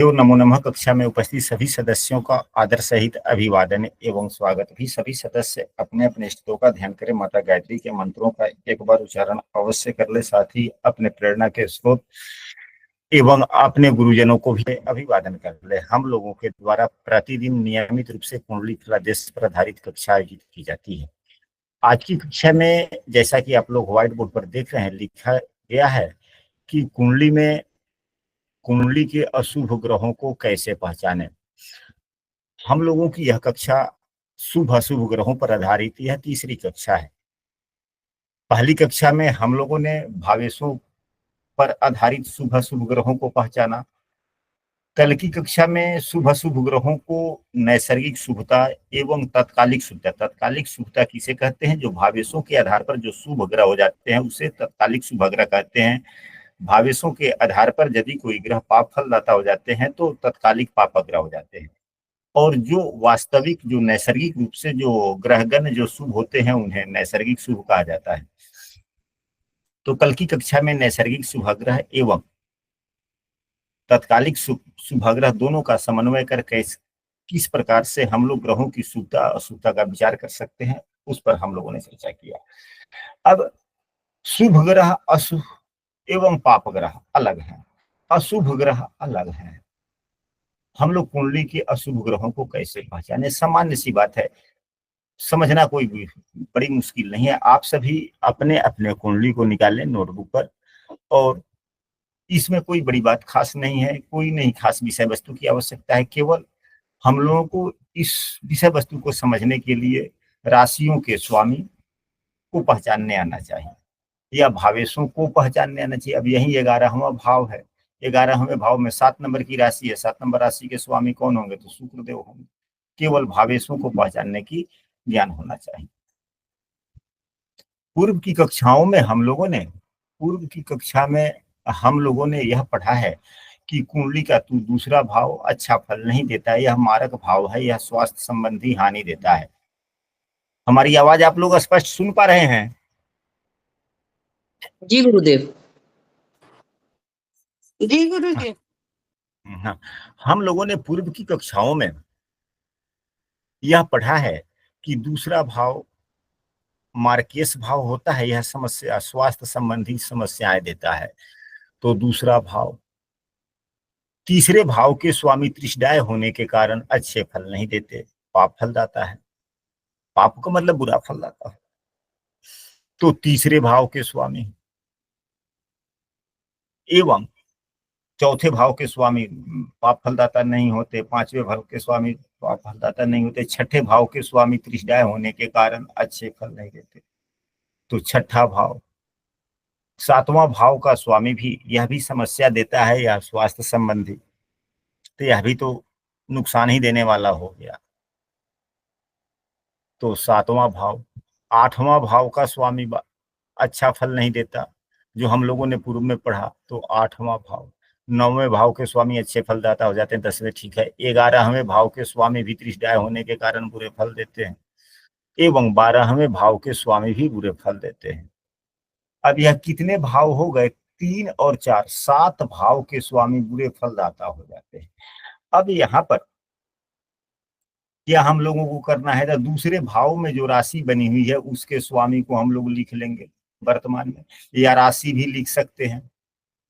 नमो नमः। कक्षा में उपस्थित सभी सदस्यों का आदर सहित अभिवादन एवं स्वागत। भी सभी सदस्य अपने अपने इष्टों का ध्यान करें। माता गायत्री के मंत्रों का एक बार उच्चारण अवश्य कर ले। साथ ही अपने प्रेरणा के स्रोत एवं अपने गुरुजनों को भी अभिवादन कर ले। हम लोगों के द्वारा प्रतिदिन नियमित रूप से कुंडली फलादेश पर आधारित कक्षा आयोजित की जाती है। आज की कक्षा में जैसा कि आप लोग व्हाइट बोर्ड पर देख रहे हैं, लिखा गया है कि कुंडली के अशुभ ग्रहों को कैसे पहचानें। हम लोगों की यह कक्षा शुभ अशुभ ग्रहों पर आधारित यह तीसरी कक्षा है। पहली कक्षा में हम लोगों ने भावेशों पर आधारित शुभ अशुभ ग्रहों को पहचाना। कल की कक्षा में शुभ अशुभ ग्रहों को नैसर्गिक शुभता एवं तात्कालिक शुभता किसे कहते हैं? जो भावेशों के आधार पर जो शुभ ग्रह हो जाते हैं उसे तात्कालिक शुभ ग्रह कहते हैं। भावेशों के आधार पर यदि कोई ग्रह पाप फलदाता हो जाते हैं तो तत्कालिक पाप ग्रह हो जाते हैं। और जो वास्तविक जो नैसर्गिक रूप से जो ग्रहगण जो शुभ होते हैं उन्हें नैसर्गिक शुभ कहा जाता है। तो कल की कक्षा में नैसर्गिक शुभग्रह एवं तत्कालिक शुभग्रह दोनों का समन्वय कर किस प्रकार से हम लोग ग्रहों की शुभता अशुभता का विचार कर सकते हैं, उस पर हम लोगों ने चर्चा किया। अब शुभ ग्रह अशुभ एवं पाप ग्रह अलग है, अशुभ ग्रह अलग है। हम लोग कुंडली के अशुभ ग्रहों को कैसे पहचाने? सामान्य सी बात है, समझना कोई भी बड़ी मुश्किल नहीं है। आप सभी अपने अपने कुंडली को निकालें नोटबुक पर, और इसमें कोई बड़ी बात खास नहीं है, कोई नहीं खास विषय वस्तु की आवश्यकता है। केवल हम लोगों को इस विषय वस्तु को समझने के लिए राशियों के स्वामी को पहचानने आना चाहिए या भावेशों को पहचानने आना चाहिए। अब यही 11वां भाव है। 11वें भाव में 7 नंबर की राशि है। 7 नंबर राशि के स्वामी कौन होंगे? तो शुक्रदेव होंगे। केवल भावेशों को पहचानने की ज्ञान होना चाहिए। पूर्व की कक्षा में हम लोगों ने यह पढ़ा है कि कुंडली का तू दूसरा भाव अच्छा फल नहीं देता है, यह मारक भाव है, यह स्वास्थ्य संबंधी हानि देता है। हमारी आवाज आप लोग स्पष्ट सुन पा रहे हैं? जी गुरुदेव। जी गुरुदेव। हाँ, हम लोगों ने पूर्व की कक्षाओं में यह पढ़ा है कि दूसरा भाव मार्केश भाव होता है, यह समस्या स्वास्थ्य संबंधी समस्याएं देता है। तो दूसरा भाव तीसरे भाव के स्वामी त्रिशदाय होने के कारण अच्छे फल नहीं देते, पाप फल दाता है। पाप का मतलब बुरा फल दाता है। तो तीसरे भाव के स्वामी एवं चौथे भाव के स्वामी पाप फलदाता नहीं होते, पांचवें भाव के स्वामी पाप फलदाता नहीं होते, छठे भाव के स्वामी त्रिशदाय होने के कारण अच्छे फल नहीं देते। तो छठा भाव, 7वां भाव का स्वामी भी यह भी समस्या देता है, यह स्वास्थ्य संबंधी, तो यह भी तो नुकसान ही देने वाला हो गया। तो 7वां भाव, 8वां भाव का स्वामी अच्छा फल नहीं देता, जो हम लोगों ने पूर्व में पढ़ा। तो 8वां भाव, 9वें भाव के स्वामी अच्छे फलदाता हो जाते हैं, 10वें ठीक है। 11वें भाव के स्वामी भी त्रिशदाय होने के कारण बुरे फल देते हैं एवं 12वें भाव के स्वामी भी बुरे फल देते हैं। अब यह कितने भाव हो गए? 3 और 4, 7 भाव के स्वामी बुरे फलदाता हो जाते हैं। अब यहाँ पर क्या हम लोगों को करना है? तो दूसरे भाव में जो राशि बनी हुई है उसके स्वामी को हम लोग लिख लेंगे वर्तमान में, या राशि भी लिख सकते हैं।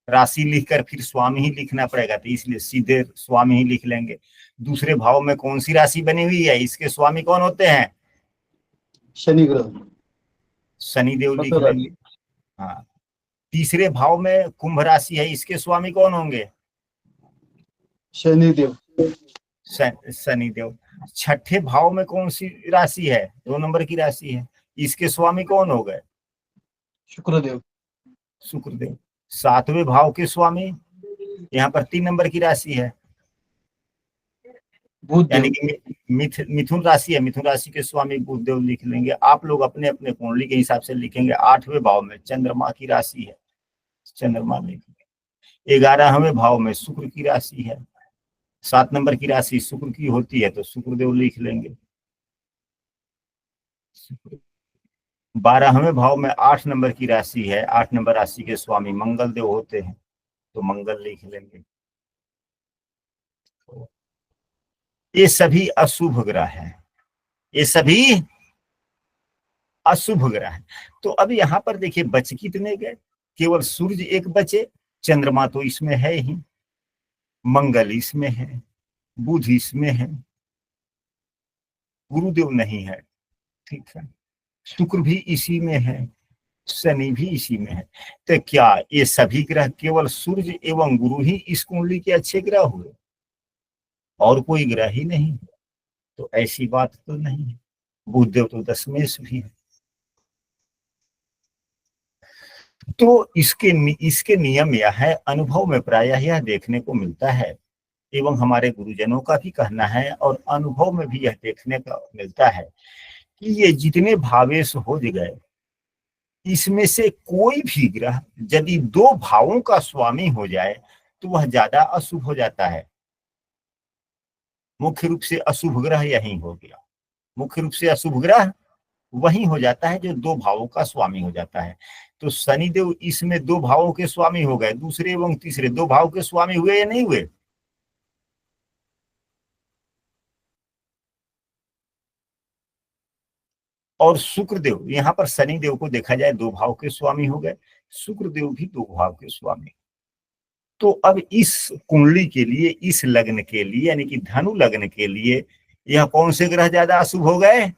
राशि लिखकर फिर स्वामी ही लिखना पड़ेगा, तो इसलिए सीधे स्वामी ही लिख लेंगे। दूसरे भाव में कौन सी राशि बनी हुई है, इसके स्वामी कौन होते हैं? शनि ग्रह, शनिदेव लिख लेंगे। हाँ। तीसरे भाव में कुंभ राशि है, इसके स्वामी कौन होंगे? शनिदेव। शनिदेव। छठे भाव में कौन सी राशि है? 2 नंबर की राशि है, इसके स्वामी कौन हो गए? शुक्रदेव। शुक्रदेव। 7वें भाव के स्वामी यहाँ पर 3 नंबर की राशि है, यानी कि मिथुन राशि है, मिथुन राशि के स्वामी बुधदेव लिख लेंगे। आप लोग अपने अपने कुंडली के हिसाब से लिखेंगे। 8वें भाव में चंद्रमा की राशि है, चंद्रमा लिखेंगे। 11वें भाव में शुक्र की राशि है, 7 नंबर की राशि शुक्र की होती है, तो शुक्रदेव लिख लेंगे। 12वें भाव में 8 नंबर की राशि है, 8 नंबर राशि के स्वामी मंगल देव होते हैं, तो मंगल लिख लेंगे। ये सभी अशुभ ग्रह हैं, ये सभी अशुभ ग्रह हैं। तो अब यहाँ पर देखिए बच कितने गए, केवल सूर्य एक बचे, चंद्रमा तो इसमें है ही, मंगल इसमें है, बुध इसमें है, गुरुदेव नहीं है, ठीक है, शुक्र भी इसी में है, शनि भी इसी में है। तो क्या ये सभी ग्रह केवल सूर्य एवं गुरु ही इस कुंडली के अच्छे ग्रह हुए और कोई ग्रह ही नहीं? तो ऐसी बात तो नहीं है, बुधदेव तो दशमेश भी है। तो इसके नियम यह है, अनुभव में प्रायः यह देखने को मिलता है एवं हमारे गुरुजनों का भी कहना है और अनुभव में भी यह देखने का मिलता है कि ये जितने भावेश हो गए, इसमें से कोई भी ग्रह यदि दो भावों का स्वामी हो जाए तो वह ज्यादा अशुभ हो जाता है। मुख्य रूप से अशुभ ग्रह यही हो गया, मुख्य रूप से अशुभ ग्रह वही हो जाता है जो दो भावों का स्वामी हो जाता है। तो शनिदेव इसमें दो भावों के स्वामी हो गए, दूसरे एवं तीसरे दो भाव के स्वामी हुए या नहीं हुए? और शुक्रदेव, यहाँ पर शनिदेव को देखा जाए दो भाव के स्वामी हो गए, शुक्रदेव भी दो भाव के स्वामी। तो अब इस कुंडली के लिए, इस लग्न के लिए यानी कि धनु लग्न के लिए यह कौन से ग्रह ज्यादा अशुभ हो गए?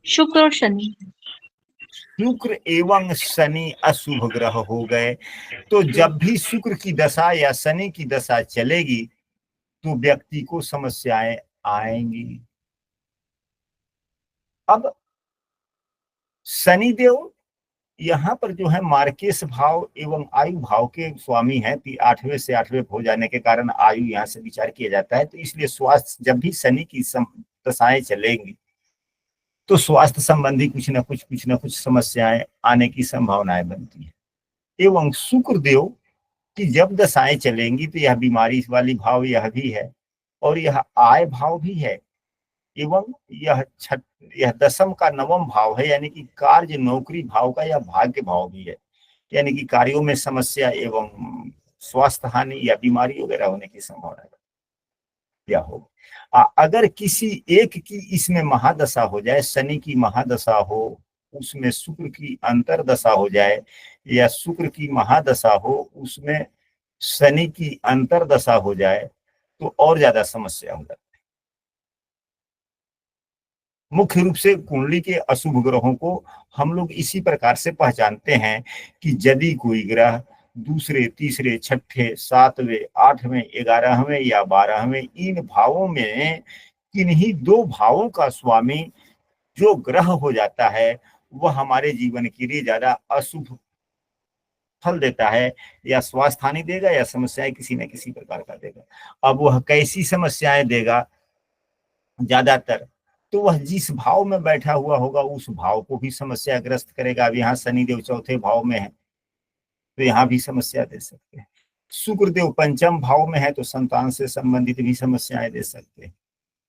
शुक्र और शनि। शुक्र एवं शनि अशुभ ग्रह हो गए। तो जब भी शुक्र की दशा या शनि की दशा चलेगी तो व्यक्ति को समस्याएं आएंगी। अब शनिदेव यहाँ पर जो है मार्केश भाव एवं आयु भाव के स्वामी है, 8वें से 8वें हो जाने के कारण आयु यहाँ से विचार किया जाता है। तो इसलिए स्वास्थ्य, जब भी शनि की दशाएं चलेंगी तो स्वास्थ्य संबंधी कुछ न कुछ समस्याएं आने की संभावनाएं बनती है। एवं शुक्रदेव की जब दशाएं चलेंगी तो यह बीमारी वाली भाव यह भी है और यह आय भाव भी है एवं यह दशम का नवम भाव है, यानी कि कार्य नौकरी भाव का यह भाग्य भाव भी है, यानी कि कार्यों में समस्या एवं स्वास्थ्य हानि या बीमारी वगैरह होने की संभावना क्या हो। अगर किसी एक की इसमें महादशा हो जाए, शनि की महादशा हो, उसमें शुक्र की अंतरदशा हो जाए, या शुक्र की महादशा हो उसमें शनि की अंतरदशा हो जाए तो और ज्यादा समस्या हो जाती है। मुख्य रूप से कुंडली के अशुभ ग्रहों को हम लोग इसी प्रकार से पहचानते हैं कि यदि कोई ग्रह दूसरे, तीसरे, छठे, सातवें, आठवें, 11वें या 12वें इन भावों में किन्हीं दो भावों का स्वामी जो ग्रह हो जाता है वह हमारे जीवन के लिए ज्यादा अशुभ फल देता है, या स्वास्थ्य हानि देगा या समस्याएं किसी न किसी प्रकार का देगा। अब वह कैसी समस्याएं देगा ज्यादातर, तो वह जिस भाव में बैठा हुआ होगा उस भाव को भी समस्याग्रस्त करेगा। अब यहाँ शनिदेव चौथे भाव में है तो यहाँ भी समस्या दे सकते हैं। शुक्रदेव पंचम भाव में है तो संतान से संबंधित भी समस्याएं दे सकते हैं,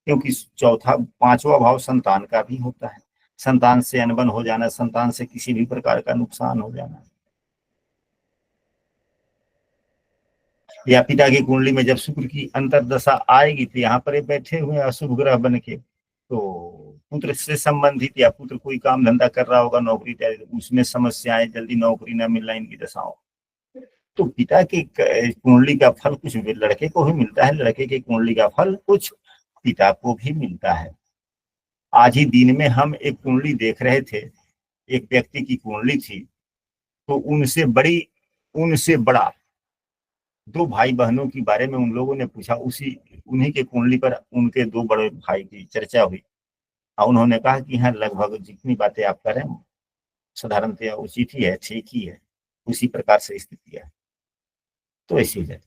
क्योंकि पांचवा भाव संतान का भी होता है। संतान से अनबन हो जाना, संतान से किसी भी प्रकार का नुकसान हो जाना, या पिता की कुंडली में जब शुक्र की अंतरदशा आएगी तो यहाँ पर बैठे हुए अशुभ ग्रह बन के, तो पुत्र से संबंधित या पुत्र कोई काम धंधा कर रहा होगा, नौकरी, उसमें समस्याएं, जल्दी नौकरी न मिलना, इनकी दशाओं। तो पिता की कुंडली का फल कुछ लड़के को भी मिलता है, लड़के की कुंडली का फल कुछ पिता को भी मिलता है। आज ही दिन में हम एक कुंडली देख रहे थे, एक व्यक्ति की कुंडली थी, तो उनसे बड़ा दो भाई बहनों के बारे में उन लोगों ने पूछा, उन्हीं के कुंडली पर उनके दो बड़े भाई की चर्चा हुई और उन्होंने कहा कि हाँ, लगभग जितनी बातें आप कर रहे हैं साधारणतः उचित ही है, ठीक ही है, उसी प्रकार से स्थिति है। तो ऐसी है,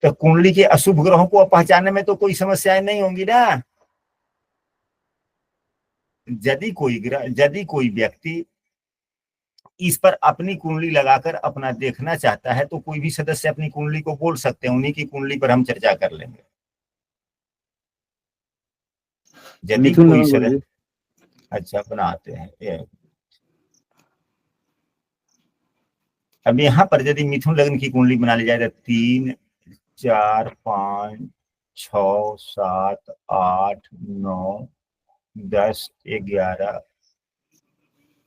तो कुंडली के अशुभ ग्रहों को पहचानने में तो कोई समस्याएं नहीं होंगी ना। यदि कोई व्यक्ति इस पर अपनी कुंडली लगाकर अपना देखना चाहता है तो कोई भी सदस्य अपनी कुंडली को बोल सकते हैं, उन्हीं की कुंडली पर हम चर्चा कर लेंगे। यदि कोई सदस्य, अच्छा बनाते हैं। अब यहाँ पर यदि मिथुन लग्न की कुंडली बना ली जाए तो 3, 4 5 6 7 8 9 10 11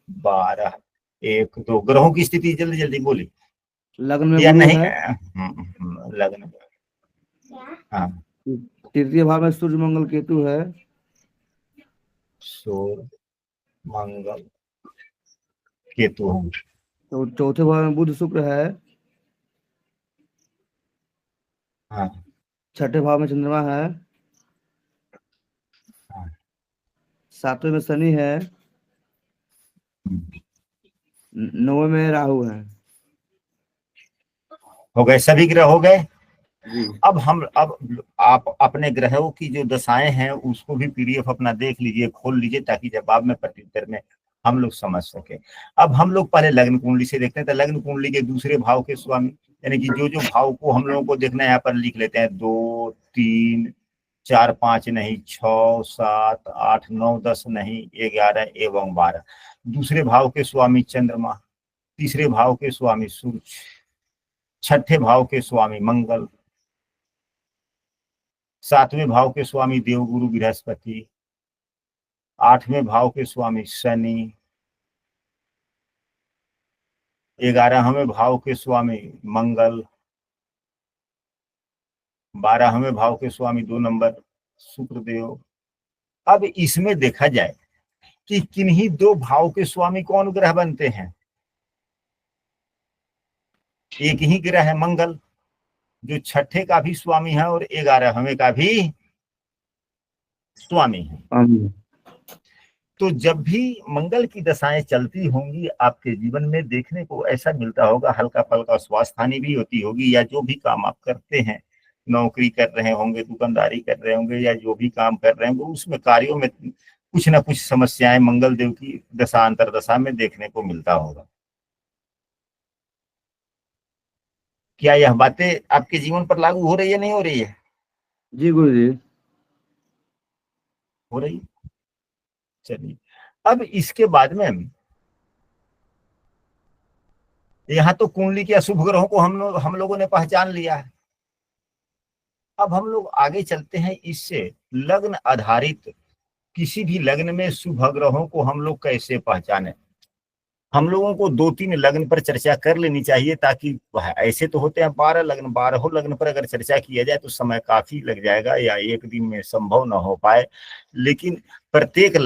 12 1 2 ग्रहों की स्थिति जल्दी जल्दी बोली लग्न में या गुरु नहीं? है, लग्न, हाँ, तृतीय भाव में सूर्य मंगल केतु है, सूर्य मंगल केतु है, तो चौथे भाव में बुध शुक्र है, हाँ, छठे भाव में चंद्रमा है, हाँ, सातवें में शनि है, नौवें में राहु है। हो गए सभी ग्रह हो गए। जी अब आप अपने ग्रहों की जो दशाएं हैं उसको भी पीडीएफ अपना देख लीजिए, खोल लीजिए, ताकि जवाब में प्रत्युत्तर में हम लोग समझ सके। अब हम लोग पहले लग्न कुंडली से देखते हैं। तो लग्न कुंडली के दूसरे भाव के स्वामी, यानी कि जो जो भाव को हम लोगों को देखना है, यहाँ पर लिख लेते हैं 2 3 4 5 नहीं, 6 7 8 9 10 नहीं, 11 एवं 12। दूसरे भाव के स्वामी चंद्रमा, तीसरे भाव के स्वामी सूर्य, छठे भाव के स्वामी मंगल, सातवें भाव के स्वामी देवगुरु बृहस्पति, आठवें भाव के स्वामी शनि, 11वें भाव के स्वामी मंगल, 12वें भाव के स्वामी 2 नंबर शुक्रदेव। अब इसमें देखा जाए कि किन्हीं 2 भाव के स्वामी कौन ग्रह बनते हैं। एक ही ग्रह है मंगल, जो छठे का भी स्वामी है और 11वें का भी स्वामी है। तो जब भी मंगल की दशाएं चलती होंगी आपके जीवन में, देखने को ऐसा मिलता होगा, हल्का फल्का स्वास्थ्य हानि भी होती होगी, या जो भी काम आप करते हैं, नौकरी कर रहे होंगे, दुकानदारी कर रहे होंगे, या जो भी काम कर रहे होंगे, उसमें कार्यों में कुछ ना कुछ समस्याएं मंगल देव की दशा अंतर दशा में देखने को मिलता होगा। क्या यह बातें आपके जीवन पर लागू हो रही है, नहीं हो रही है? जी गुरु जी। हो रही। चलिए, अब इसके बाद में यहाँ तो कुंडली के अशुभ ग्रहों को हम लोगों ने पहचान लिया है। अब हम लोग आगे चलते हैं, इससे लग्न आधारित किसी भी लग्न में शुभ ग्रहों को हम लोग कैसे पहचाने। हम लोगों को 2-3 लग्न पर चर्चा कर लेनी चाहिए, ताकि ऐसे तो होते हैं 12 लग्न, 12 लग्न पर अगर चर्चा किया जाए तो समय काफी लग जाएगा, या एक दिन में संभव न हो पाए। लेकिन प्रत्येक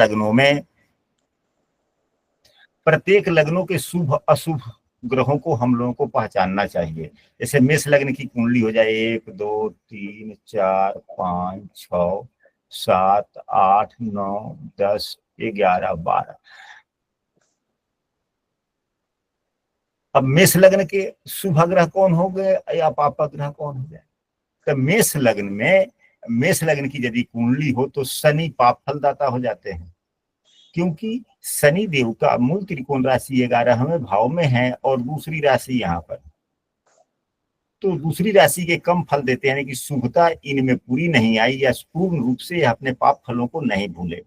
लग्नों के शुभ अशुभ ग्रहों को हम लोगों को पहचानना चाहिए। जैसे मेष लग्न की कुंडली हो जाए 1 2 3 4 5 6 7 8 9 10 11 12। अब मेष लग्न के शुभ ग्रह कौन हो गए या पाप ग्रह कौन हो गए? तो मेष लग्न की यदि कुंडली हो तो शनि पाप फलदाता हो जाते हैं, क्योंकि शनि देव का मूल त्रिकोण राशि 11वें भाव में है और दूसरी राशि यहाँ पर, तो दूसरी राशि के कम फल देते हैं, यानी कि शुभता इनमें पूरी नहीं आई, या पूर्ण रूप से अपने पाप फलों को नहीं भूले।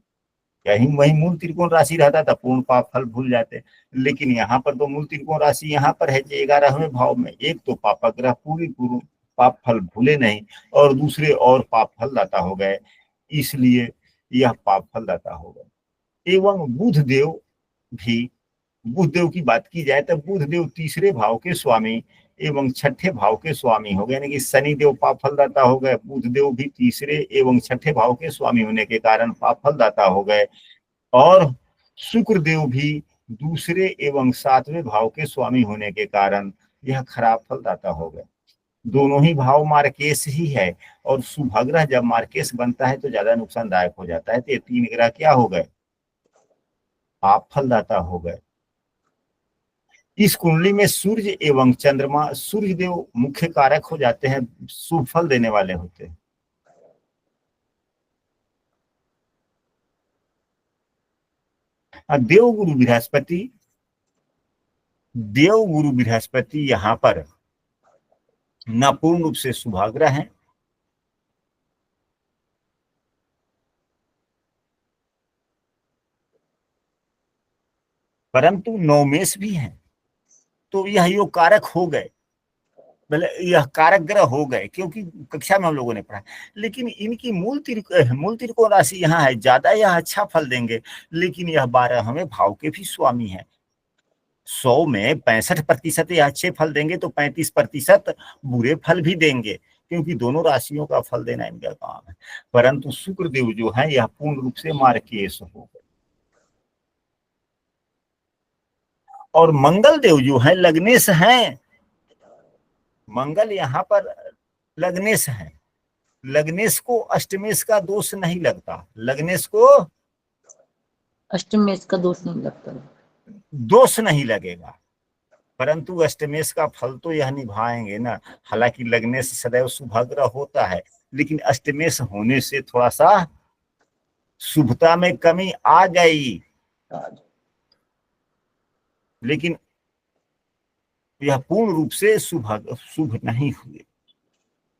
यही वही मूल त्रिकोण राशि रहता था, पूर्ण पाप फल भूल जाते। लेकिन यहाँ पर तो मूल त्रिकोण राशि यहाँ पर है 11वें भाव में, एक तो पापाग्रह पूरी पूर्ण पाप फल भूले नहीं, और दूसरे और पाप फल दाता हो गए, इसलिए यह पाप फल दाता हो गए। एवं बुध देव की बात की जाए तो बुध देव तीसरे भाव के स्वामी एवं छठे भाव के स्वामी हो गए, यानी कि शनि देव पाप फलदाता हो गए, बुध देव भी तीसरे एवं छठे भाव के स्वामी होने के कारण पाप फलदाता हो गए, और शुक्र देव भी दूसरे एवं सातवें भाव के स्वामी होने के कारण यह खराब फलदाता हो गए। दोनों ही भाव मार्केश ही है, और शुभग्रह जब मार्केश बनता है तो ज्यादा नुकसानदायक हो जाता है। तो ये 3 ग्रह क्या हो गए? पाप फलदाता हो गए। इस कुंडली में सूर्य एवं चंद्रमा, सूर्य देव मुख्य कारक हो जाते हैं, शुभ फल देने वाले होते हैं। देवगुरु बृहस्पति यहाँ पर न पूर्ण रूप से शुभाग्रह है, परंतु नवमेश भी है, तो यह योग कारक हो गए। भले यह कारक ग्रह हो गए, क्योंकि कक्षा में हम लोगों ने पढ़ा, लेकिन इनकी मूल त्रिकोण राशि यहाँ है, ज्यादा यह अच्छा फल देंगे, लेकिन यह 12वें भाव के भी स्वामी है। 100 में 65% यह अच्छे फल देंगे तो 35% बुरे फल भी देंगे, क्योंकि दोनों राशियों का फल देना इनका काम है। परंतु शुक्रदेव जो है यह पूर्ण रूप से मार्केश हो गए, और मंगल देव जो है लग्नेश हैं। मंगल यहाँ पर लग्नेश है, लग्नेश को अष्टमेश का दोष नहीं लगता, लग्नेश को अष्टमेश का दोष नहीं लगता, दोष नहीं लगेगा, परंतु अष्टमेश का फल तो यह निभाएंगे ना। हालांकि लग्नेश सदैव शुभग्रह होता है, लेकिन अष्टमेश होने से थोड़ा सा शुभता में कमी आ गई, लेकिन यह पूर्ण रूप से शुभ नहीं हुए,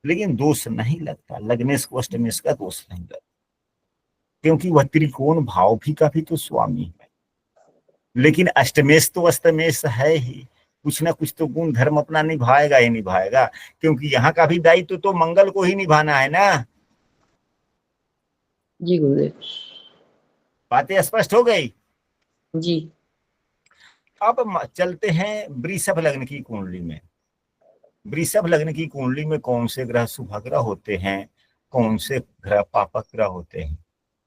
लेकिन दोष नहीं लगता, लग्नेश को अष्टमेश का दोष नहीं लगता, क्योंकि वह त्रिकोण भाव भी का भी तो स्वामी है। लेकिन अष्टमेश तो अष्टमेश है ही, कुछ ना कुछ तो गुण धर्म अपना निभाएगा ही निभाएगा, क्योंकि यहाँ का भी दायित्व तो मंगल को ही निभाना है ना। जी गुरुदेव। बातें स्पष्ट हो गई जी। अब चलते हैं वृषभ लग्न की कुंडली में। वृषभ लग्न की कुंडली में कौन से ग्रह शुभ ग्रह होते हैं, कौन से ग्रह पापक ग्रह होते हैं।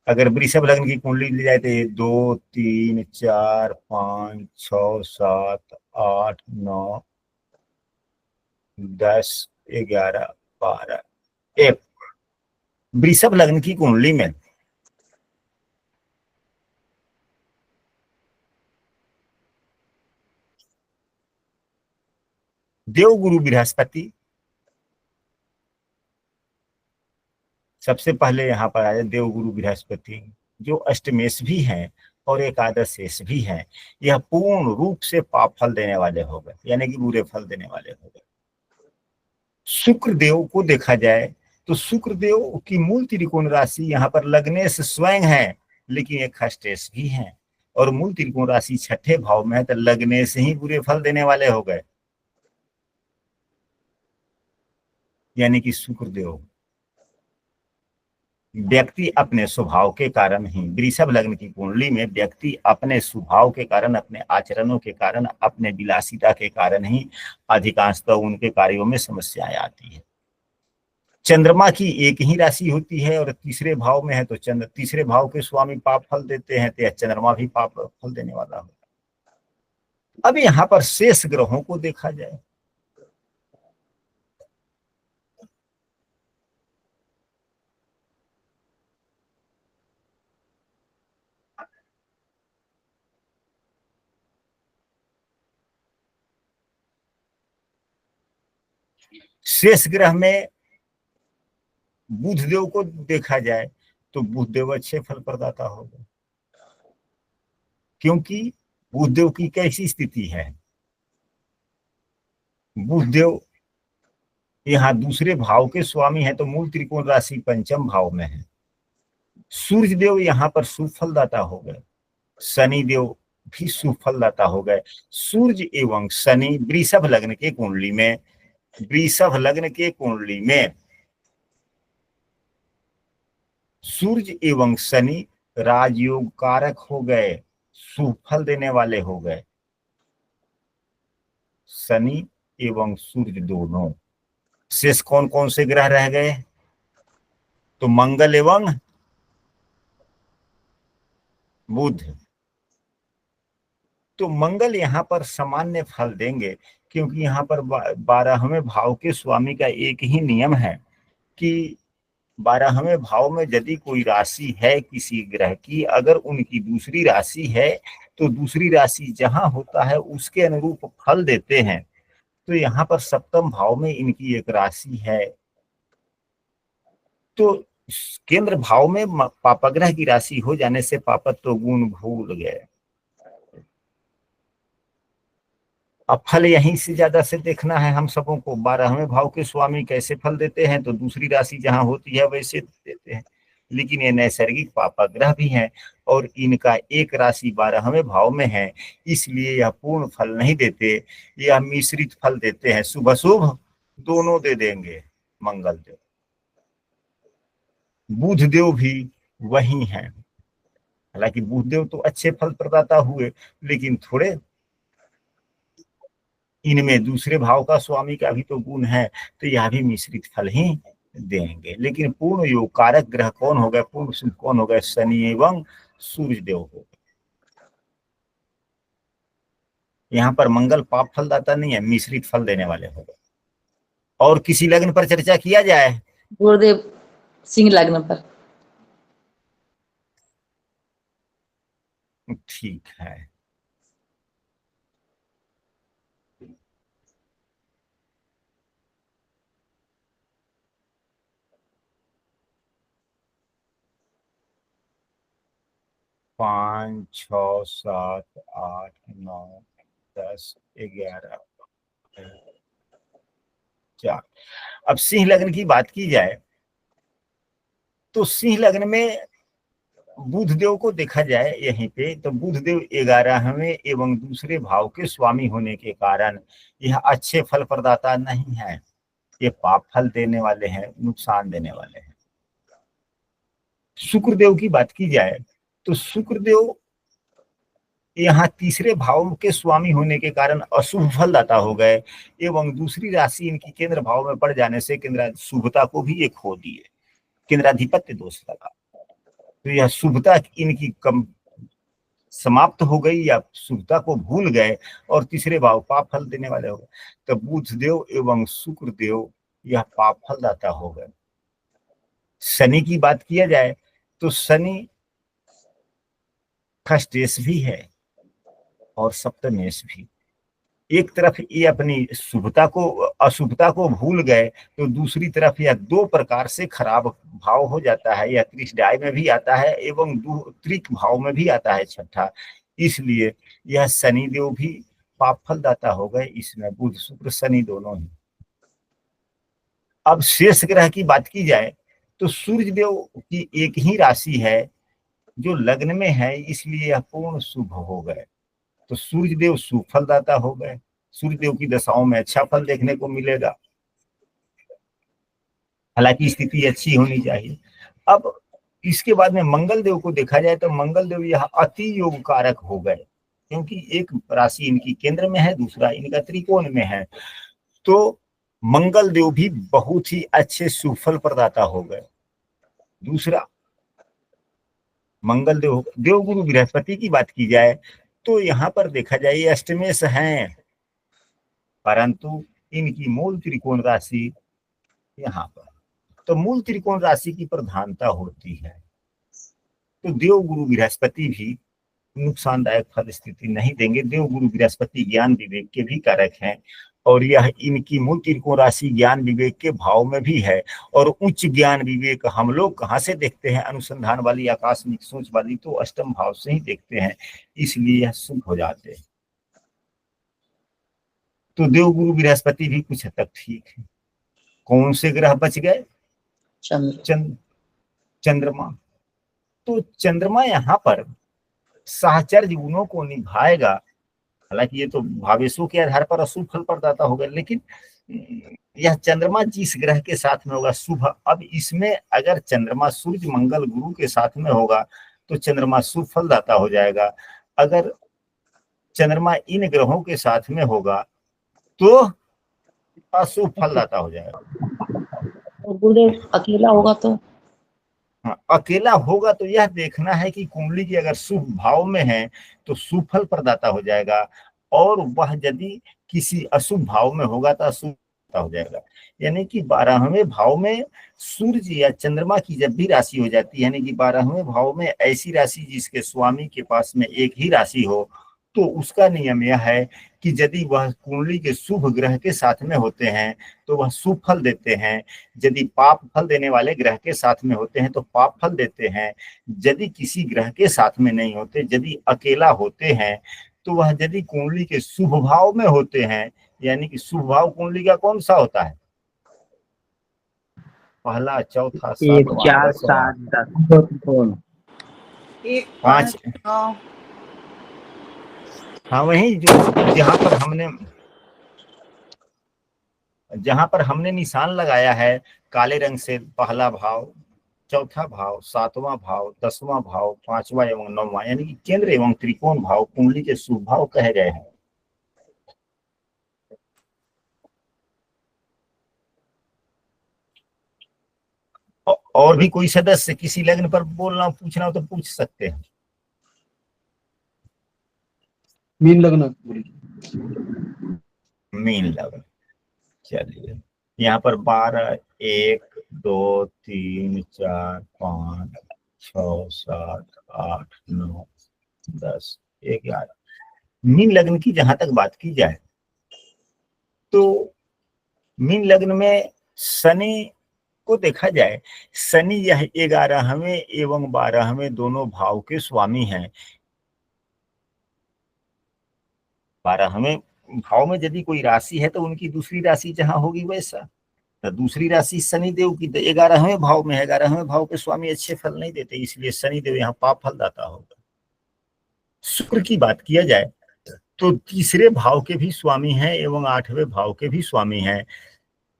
अगर वृषभ लग्न की कुंडली ली जाए तो 2 3 4 5 6 7 8 9 10 11 12 1 वृषभ लग्न की कुंडली में देवगुरु बृहस्पति सबसे पहले यहाँ पर आया, देवगुरु बृहस्पति जो अष्टमेश भी हैं और एकादश शेष भी हैं। यह पूर्ण रूप से पाप फल देने वाले हो गए, यानी कि बुरे फल देने वाले हो गए। शुक्रदेव को देखा जाए तो शुक्रदेव की मूल त्रिकोण राशि यहाँ पर लग्नेश स्वयं है, लेकिन एक हस्तेश भी है, और मूल त्रिकोण राशि 6ठे भाव में है, तो लग्नेश ही बुरे फल देने वाले हो गए। यानी कि शुक्रदेव व्यक्ति अपने स्वभाव के कारण ही, वृषभ लग्न की कुंडली में व्यक्ति अपने स्वभाव के कारण, अपने आचरणों के कारण, अपने विलासिता के कारण ही अधिकांशतः उनके कार्यों में समस्याएं आती है। चंद्रमा की एक ही राशि होती है और तीसरे भाव में है, तो तीसरे भाव के स्वामी पाप फल देते हैं, तो चंद्रमा भी पाप फल देने वाला होगा। अब यहाँ पर शेष ग्रहों को देखा जाए, शेष ग्रह में बुध देव को देखा जाए तो बुध देव अच्छे फल प्रदाता होगा, क्योंकि बुध देव की कैसी स्थिति है, बुध देव यहाँ दूसरे भाव के स्वामी है, तो मूल त्रिकोण राशि पंचम भाव में है। सूर्य देव यहाँ पर शुभ फलदाता हो गए, शनि देव भी शुभ फलदाता हो गए। सूर्य एवं शनि वृषभ लग्न के कुंडली में, वृषभ लग्न के कुंडली में सूर्य एवं शनि राजयोग कारक हो गए, शुभ फल देने वाले हो गए। शनि एवं सूर्य दोनों, शेष कौन कौन से ग्रह रह गए, तो मंगल एवं बुध। तो मंगल यहाँ पर सामान्य फल देंगे, क्योंकि यहाँ पर 12वें भाव के स्वामी का एक ही नियम है कि 12वें भाव में यदि कोई राशि है किसी ग्रह की, अगर उनकी दूसरी राशि है तो दूसरी राशि जहां होता है उसके अनुरूप फल देते हैं। तो यहाँ पर सप्तम भाव में इनकी एक राशि है, तो केंद्र भाव में पापग्रह की राशि हो जाने से पापत्व गुण भूल गए। अब फल यहीं से ज्यादा से देखना है हम सबों को, 12वें भाव के स्वामी कैसे फल देते हैं, तो दूसरी राशि जहां होती है वैसे देते हैं, लेकिन ये नैसर्गिक पापग्रह भी हैं और इनका एक राशि 12वें भाव में है, इसलिए यह पूर्ण फल नहीं देते, यह मिश्रित फल देते हैं, शुभ अशुभ दोनों दे देंगे मंगल देव। बुध देव भी वही हैं। हालांकि बुध देव तो अच्छे फल प्रदाता हुए, लेकिन थोड़े इनमें दूसरे भाव का स्वामी का भी तो गुण है, तो यह भी मिश्रित फल ही देंगे। लेकिन पूर्ण योग कारक ग्रह कौन हो गए, पूर्ण शुभ कौन हो गए, शनि एवं सूर्य देव हो गए। यहाँ पर मंगल पाप फलदाता नहीं है, मिश्रित फल देने वाले हो गए। और किसी लग्न पर चर्चा किया जाए? गुरुदेव सिंह लग्न पर। ठीक है। पाँच, 6, 7, 8, 9, 10, 11, 4। अब सिंह लग्न की बात की जाए तो सिंह लग्न में बुध देव को देखा जाए यहीं पे, तो बुध देव 11वें एवं दूसरे भाव के स्वामी होने के कारण यह अच्छे फल प्रदाता नहीं है, ये पाप फल देने वाले हैं, नुकसान देने वाले हैं। शुक्रदेव की बात की जाए तो शुक्रदेव यहाँ तीसरे भाव के स्वामी होने के कारण अशुभ फलदाता हो गए, एवं दूसरी राशि इनकी केंद्र भाव में पड़ जाने से केंद्र शुभता को भी एक खो दिए, केंद्राधिपत्य दोष लगा। तो यह शुभता इनकी कम समाप्त हो गई या शुभता को भूल गए और तीसरे भाव पाप फल देने वाले हो गए। तो बुध देव एवं शुक्र देव यह पाप फलदाता हो गए। शनि की बात किया जाए तो शनि खष्टेश भी है और सप्तमेश भी। एक तरफ ये अपनी शुभता को अशुभता को भूल गए, तो दूसरी तरफ यह दो प्रकार से खराब भाव हो जाता है, यह त्रिशदाय में भी आता है एवं त्रिक भाव में भी आता है, छठा। इसलिए यह शनि देव भी पाप फलदाता हो गए, इसमें बुध शुक्र शनि दोनों ही। अब शेष ग्रह की बात की जाए तो सूर्य देव की एक ही राशि है जो लग्न में है, इसलिए यह पूर्ण शुभ हो गए। तो सूर्य देव शुभ फलदाता हो गए। सूर्य देव की दशाओं में अच्छा फल देखने को मिलेगा, हालांकि स्थिति अच्छी होनी चाहिए। अब इसके बाद में मंगल देव को देखा जाए तो मंगल देव यह अति योग कारक हो गए, क्योंकि एक राशि इनकी केंद्र में है, दूसरा इनका त्रिकोण में है। तो मंगल देव भी बहुत ही अच्छे सुफल प्रदाता हो गए। दूसरा मंगल देव देवगुरु बृहस्पति की बात की जाए तो यहाँ पर देखा जाए ये अष्टमेश हैं, परंतु इनकी मूल त्रिकोण राशि यहाँ पर, तो मूल त्रिकोण राशि की प्रधानता होती है। तो देवगुरु बृहस्पति भी नुकसानदायक फल स्थिति नहीं देंगे। देवगुरु बृहस्पति ज्ञान विवेक के भी कारक हैं, और यह इनकी मूल त्रिकोण राशि ज्ञान विवेक के भाव में भी है। और उच्च ज्ञान विवेक हम लोग कहाँ से देखते हैं, अनुसंधान वाली आकस्मिक सोच वाली तो अष्टम भाव से ही देखते हैं, इसलिए यह शुभ हो जाते हैं। तो देवगुरु बृहस्पति भी कुछ हद तक ठीक है। कौन से ग्रह बच गए? चंद्रमा। तो चंद्रमा यहाँ पर साहचर्य गुणों को निभाएगा। हालांकि ये तो भावेशों के आधार पर अशुभ फल प्रदाता होगा, लेकिन यह चंद्रमा जिस ग्रह के साथ में होगा शुभ। अब इसमें अगर चंद्रमा सूर्य मंगल गुरु के साथ में होगा तो चंद्रमा शुभ फलदाता हो जाएगा। अगर चंद्रमा इन ग्रहों के साथ में होगा तो अशुभ फलदाता हो जाएगा। गुरुदेव अकेला होगा तो? हाँ, अकेला होगा तो यह देखना है कि कुंडली की अगर शुभ भाव में है तो शुभ फल प्रदाता हो जाएगा, और वह यदि किसी अशुभ भाव में होगा तो अशुभ हो जाएगा। यानी कि 12वें भाव में सूर्य या चंद्रमा की जब भी राशि हो जाती है, यानी कि 12वें भाव में ऐसी राशि जिसके स्वामी के पास में एक ही राशि हो, तो उसका नियम यह है कि यदि वह कुंडली के शुभ ग्रह के साथ में होते हैं तो वह शुभ फल देते हैं, यदि पाप फल देने वाले ग्रह के साथ में होते हैं तो पाप फल देते हैं। यदि किसी ग्रह के साथ में नहीं होते, यदि अकेला होते हैं, तो वह यदि कुंडली के शुभ भाव में होते हैं, यानी कि शुभ भाव कुंडली का कौन सा होता है? पहला, चौथा, 1, 4, 7, 7, 10। 1, 5, 5, 9। हाँ वही जो जहां पर हमने जहां पर हमने निशान लगाया है काले रंग से, पहला भाव, चौथा भाव, सातवां भाव, 10वां भाव, 5वां एवं 9वां, यानी कि केंद्र एवं त्रिकोण भाव कुंडली के शुभ भाव कहे गए हैं। और भी कोई सदस्य किसी लग्न पर बोलना पूछना हो तो पूछ सकते हैं। मीन लग्न गुरु जी। मीन लग्न, चलिए यहाँ पर 12, 1, 2, 3, 4, 5, 6, 7, 8, 9, 10, 11। मीन लग्न की जहां तक बात की जाए तो मीन लग्न में शनि को देखा जाए, शनि यह 11वें एवं 12वें दोनों भाव के स्वामी हैं। 12वें भाव में यदि कोई राशि है तो उनकी दूसरी राशि जहां होगी वैसा, तो दूसरी राशि शनिदेव की 11वें भाव में है। 11वें भाव के स्वामी अच्छे फल नहीं देते, इसलिए शनिदेव यहाँ पाप फलदाता होगा। शुक्र की बात किया जाए तो तीसरे भाव के भी स्वामी हैं एवं 8वें भाव के भी स्वामी हैं।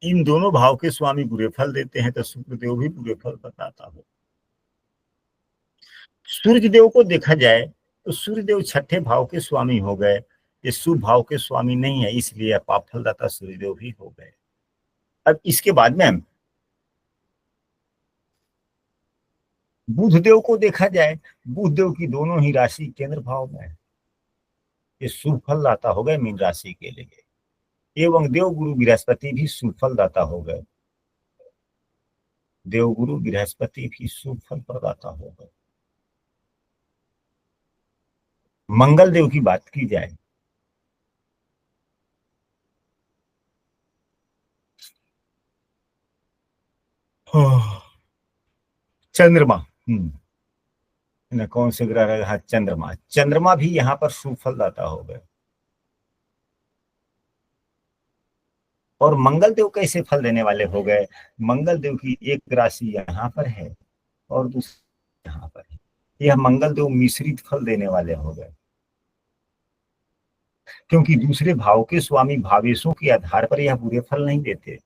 इन दोनों भाव के स्वामी बुरे फल देते हैं, तो शुक्रदेव भी बुरे फल बताता हो। सूर्यदेव को देखा जाए तो सूर्यदेव छठे भाव के स्वामी हो गए, ये शुभ भाव के स्वामी नहीं है, इसलिए पाप फलदाता सूर्यदेव भी हो गए। अब इसके बाद में बुधदेव को देखा जाए, बुधदेव की दोनों ही राशि केंद्र भाव में है, ये शुभ फलदाता हो गए मीन राशि के लिए। एवं देवगुरु बृहस्पति भी शुभ फलदाता हो गए, देवगुरु बृहस्पति भी शुभ फल प्रदाता हो गए। मंगल देव की बात की जाए चंद्रमा, कौन से ग्रह रहा? चंद्रमा, चंद्रमा भी यहाँ पर शुभ फलदाता हो गए। और मंगल देव कैसे फल देने वाले हो गए? मंगल देव की एक राशि यहाँ पर है और दूसरी यहाँ पर है, यह मंगल देव मिश्रित फल देने वाले हो गए, क्योंकि दूसरे भाव के स्वामी भावेशों के आधार पर यह बुरे फल नहीं देते,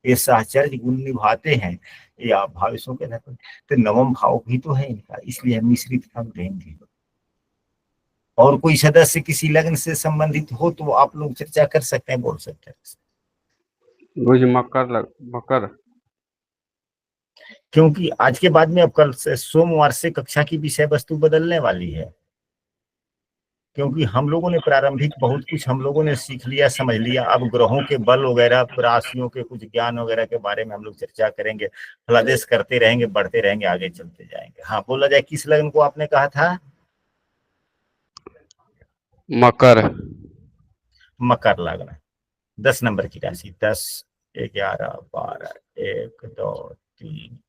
ये साहचर्य गुण निभाते हैं या भावेशों के आधार पर। तो नवम भाव भी तो है इनका, इसलिए मिश्रित फल देंगे। और कोई सदस्य किसी लग्न से संबंधित हो तो आप लोग चर्चा कर सकते हैं, बोल सकते हैं। मकर, क्योंकि आज के बाद में अब कल से सोमवार से कक्षा की विषय वस्तु बदलने वाली है, क्योंकि हम लोगों ने प्रारंभिक बहुत कुछ हम लोगों ने सीख लिया, समझ लिया। अब ग्रहों के बल वगैरह, राशियों के कुछ ज्ञान वगैरह के बारे में हम लोग चर्चा करेंगे, फलादेश करते रहेंगे, बढ़ते रहेंगे, आगे चलते जाएंगे। हाँ, बोला जाए किस लग्न को आपने कहा था? मकर, मकर लग्न, 10 नंबर की राशि, 10, 11, 12, 1, 2, 3,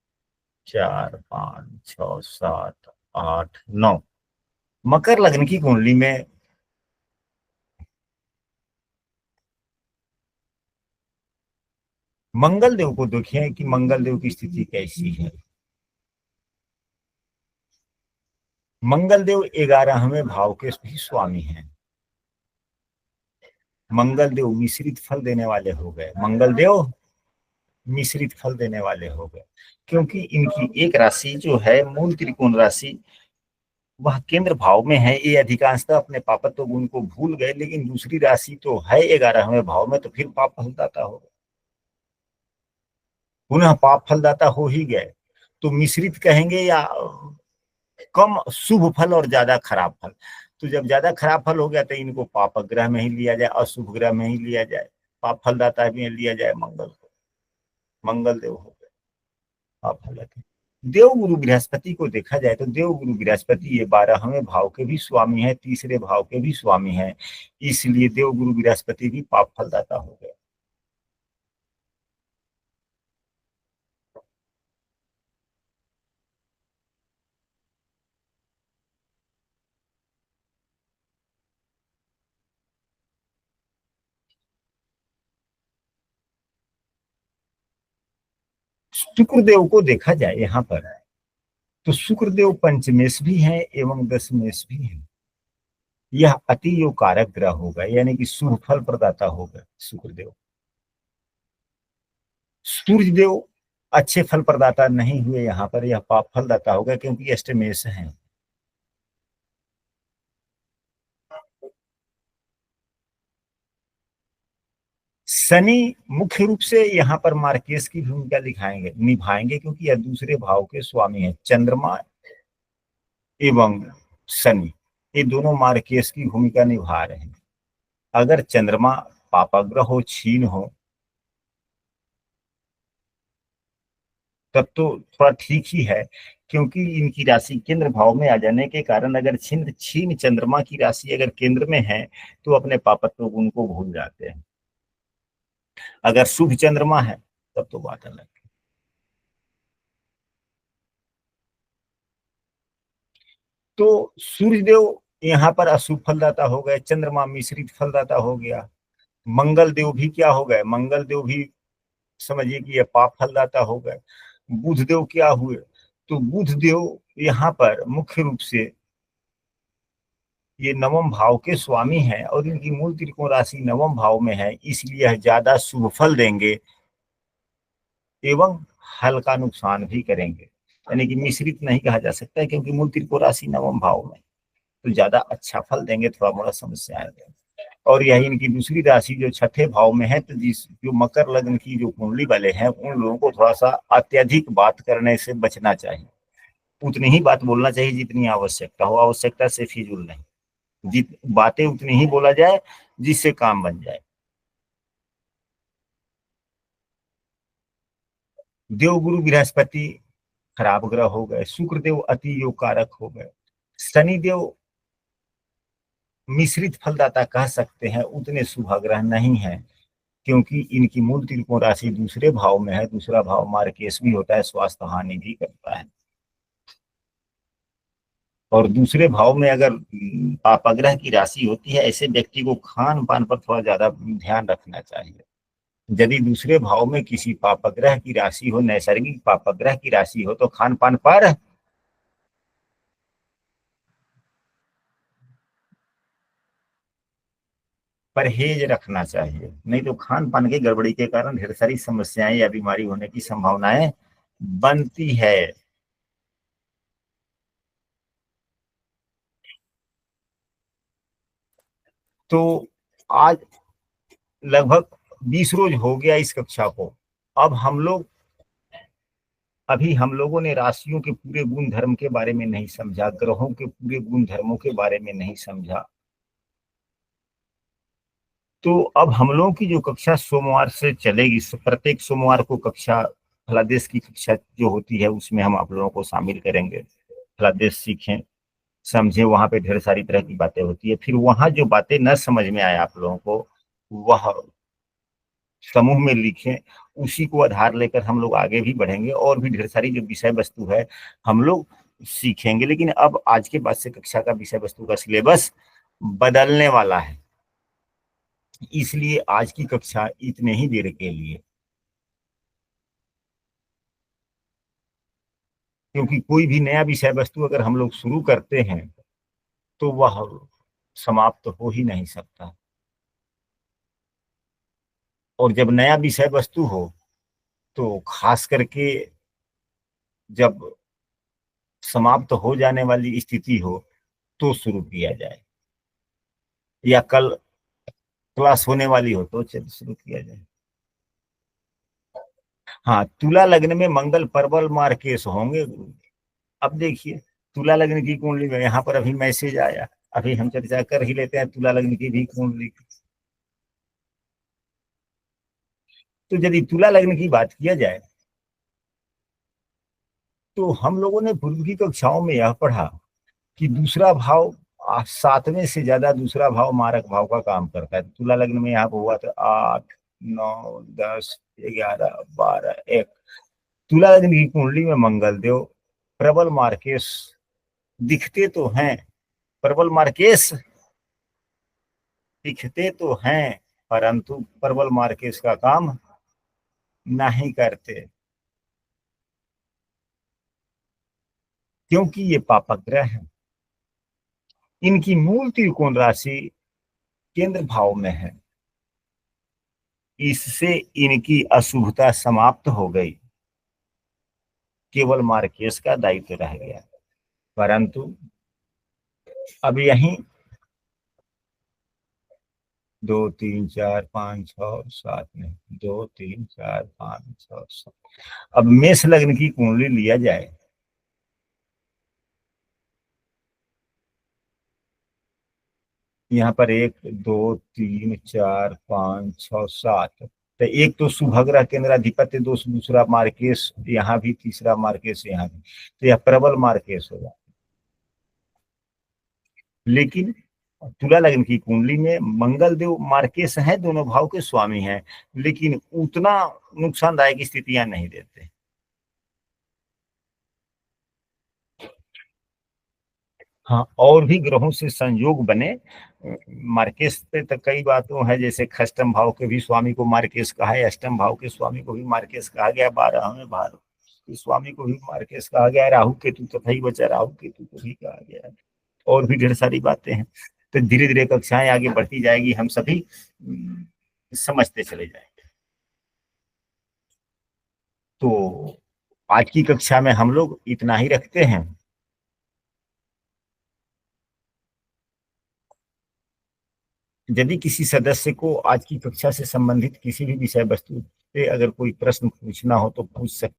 4, 5, 6, 7, 8, 9। मकर लग्न की कुंडली में मंगल देव को देखें कि मंगल देव की स्थिति कैसी है। मंगल देव 11वें भाव के भी स्वामी हैं। मंगल देव मिश्रित फल देने वाले हो गए, मंगल देव मिश्रित फल देने वाले हो गए, क्योंकि इनकी एक राशि जो है मूल त्रिकोण राशि वह केंद्र भाव में है। ये अधिकांशतः अपने पापत्व गुण को भूल गए, लेकिन दूसरी राशि तो है 11वें भाव में, तो फिर पाप फलदाता होगा, पुनः पाप फलदाता हो ही गए। तो मिश्रित कहेंगे या कम शुभ फल और ज्यादा खराब फल। तो जब ज्यादा खराब फल हो गया तो इनको पाप ग्रह में ही लिया जाए, अशुभ ग्रह में ही लिया जाए, पाप फलदाता भी लिया जाए मंगल को, मंगल देव हो गए पाप फलदाता। देवगुरु बृहस्पति को देखा जाए तो देवगुरु बृहस्पति ये 12वें भाव के भी स्वामी है, तीसरे भाव के भी स्वामी है, इसलिए देवगुरु बृहस्पति भी पाप फलदाता हो गए। शुक्रदेव को देखा जाए यहाँ पर तो शुक्रदेव पंचमेश भी है एवं दशमेश भी है। यह अति योग कारक ग्रह होगा, यानी कि शुभ फल प्रदाता होगा शुक्रदेव। सूर्य देव अच्छे फल प्रदाता नहीं हुए, यहाँ पर यह पाप फलदाता होगा क्योंकि अष्टमेश है। शनि मुख्य रूप से यहाँ पर मार्केश की भूमिका निभाएंगे क्योंकि यह दूसरे भाव के स्वामी है। चंद्रमा एवं शनि ये दोनों मार्केश की भूमिका निभा रहे हैं। अगर चंद्रमा पापाग्रह हो, छीन हो, तब तो थोड़ा ठीक ही है, क्योंकि इनकी राशि केंद्र भाव में आ जाने के कारण अगर छीन चंद्रमा की राशि अगर केंद्र में है तो अपने पापत्व गुण को भूल जाते हैं। अगर शुभ चंद्रमा है तब तो बात अलग है। तो सूर्यदेव यहाँ पर अशुभ फलदाता हो गए, चंद्रमा मिश्रित फलदाता हो गया, मंगल देव भी क्या हो गए, मंगल देव भी समझिए कि ये पाप फलदाता हो गए। बुध देव क्या हुए, तो बुध देव यहाँ पर मुख्य रूप से ये नवम भाव के स्वामी हैं और इनकी मूल त्रिकोण राशि नवम भाव में है, इसलिए यह ज्यादा शुभ फल देंगे एवं हल्का नुकसान भी करेंगे। यानी कि मिश्रित नहीं कहा जा सकता है क्योंकि मूल त्रिकोण राशि नवम भाव में, तो ज्यादा अच्छा फल देंगे, थोड़ा मोड़ा समस्या आएगा। और यही इनकी दूसरी राशि जो छठे भाव में है, तो जो मकर लग्न की जो कुंडली वाले हैं उन लोगों को थोड़ा सा अत्यधिक बात करने से बचना चाहिए। उतनी ही बात बोलना चाहिए जितनी आवश्यकता हो, आवश्यकता से फिजूल नहीं। बातें उतनी ही बोला जाए जिससे काम बन जाए। देवगुरु बृहस्पति खराब ग्रह हो गए, शुक्र देव अति योग कारक हो गए, शनि देव मिश्रित फलदाता कह सकते हैं, उतने शुभ ग्रह नहीं है क्योंकि इनकी मूल त्रिकोण राशि दूसरे भाव में है। दूसरा भाव मार्केश भी होता है, स्वास्थ्य हानि भी करता है। और दूसरे भाव में अगर पापग्रह की राशि होती है, ऐसे व्यक्ति को खान पान पर थोड़ा ज्यादा ध्यान रखना चाहिए। यदि दूसरे भाव में किसी पापग्रह की राशि हो, नैसर्गिक पापग्रह की राशि हो, तो खान पान पर परहेज रखना चाहिए, नहीं तो खान पान की गड़बड़ी के कारण ढेर सारी समस्याएं या बीमारी होने की संभावनाएं बनती है। तो आज लगभग 20 रोज हो गया इस कक्षा को। अब हम लोगों ने राशियों के पूरे गुण धर्म के बारे में नहीं समझा, ग्रहों के पूरे गुण धर्मों के बारे में नहीं समझा। तो अब हम लोगों की जो कक्षा सोमवार से चलेगी, प्रत्येक सोमवार को कक्षा फलादेश की कक्षा जो होती है उसमें हम आप लोगों को शामिल करेंगे। फलादेश सीखें, समझे, वहां पे ढेर सारी तरह की बातें होती है। फिर वहां जो बातें न समझ में आए आप लोगों को, वह समूह में लिखें, उसी को आधार लेकर हम लोग आगे भी बढ़ेंगे और भी ढेर सारी जो विषय वस्तु है हम लोग सीखेंगे। लेकिन अब आज के बाद से कक्षा का विषय वस्तु का सिलेबस बदलने वाला है, इसलिए आज की कक्षा इतने ही देर के लिए, क्योंकि कोई भी नया विषय वस्तु अगर हम लोग शुरू करते हैं तो वह समाप्त हो ही नहीं सकता। और जब नया विषय वस्तु हो तो खास करके जब समाप्त हो जाने वाली स्थिति हो तो शुरू किया जाए, या कल क्लास होने वाली हो तो चल शुरू किया जाए। हाँ, तुला लग्न में मंगल परबल मार्केश होंगे। अब देखिए तुला लग्न की कुंडली में यहाँ पर अभी मैसेज आया, अभी हम चर्चा कर ही लेते हैं तुला लग्न की भी कुंडली। तो यदि तुला लग्न की बात किया जाए तो हम लोगों ने पूर्व की कक्षाओं में यह पढ़ा कि दूसरा भाव 7वें से ज्यादा दूसरा भाव मारक भाव का काम करता है। तुला लग्न में यहाँ पर हुआ था 8, 9, 10, 11, 12, 1। तुला लग्न की कुंडली में मंगल देव प्रबल मार्केश दिखते तो हैं, प्रबल मार्केश दिखते तो हैं, परंतु प्रबल मार्केश का काम नहीं करते, क्योंकि ये पापग्रह है। इनकी मूल त्रिकोण राशि केंद्र भाव में है, इससे इनकी अशुभता समाप्त हो गई, केवल मार्केस का दायित्व रह गया। परंतु अब यहीं 2 3 4 5 6 7 नहीं, 2 3 4 5 6 7, अब मेष लग्न की कुंडली लिया जाए, यहाँ पर 1 2 3 4 5 6 7, तो एक तो शुभग्रह केंद्राधिपत्य दोष, दूसरा मार्केश यहाँ भी, तीसरा मार्केश यहाँ भी, तो यह प्रबल मार्केश होगा। लेकिन तुला लग्न की कुंडली में मंगल देव मार्केश है, दोनों भाव के स्वामी हैं, लेकिन उतना नुकसानदायक स्थितियां नहीं देते। हाँ, और भी ग्रहों से संयोग बने मार्केश पे तो कई बातों है, जैसे अष्टम भाव के भी स्वामी को मार्केश कहा है, अष्टम भाव के स्वामी को भी मार्केश कहा गया, 12वें भाव के स्वामी को भी मार्केश कहा गया, राहु केतु तथा ही बचा, राहु केतु को भी कहा गया है, और भी ढेर सारी बातें हैं। तो धीरे धीरे कक्षाएं आगे बढ़ती जाएगी, हम सभी समझते चले जाएंगे। तो आज की कक्षा में हम लोग इतना ही रखते हैं। यदि किसी सदस्य को आज की कक्षा से संबंधित किसी भी विषय वस्तु पे अगर कोई प्रश्न पूछना हो तो पूछ सकते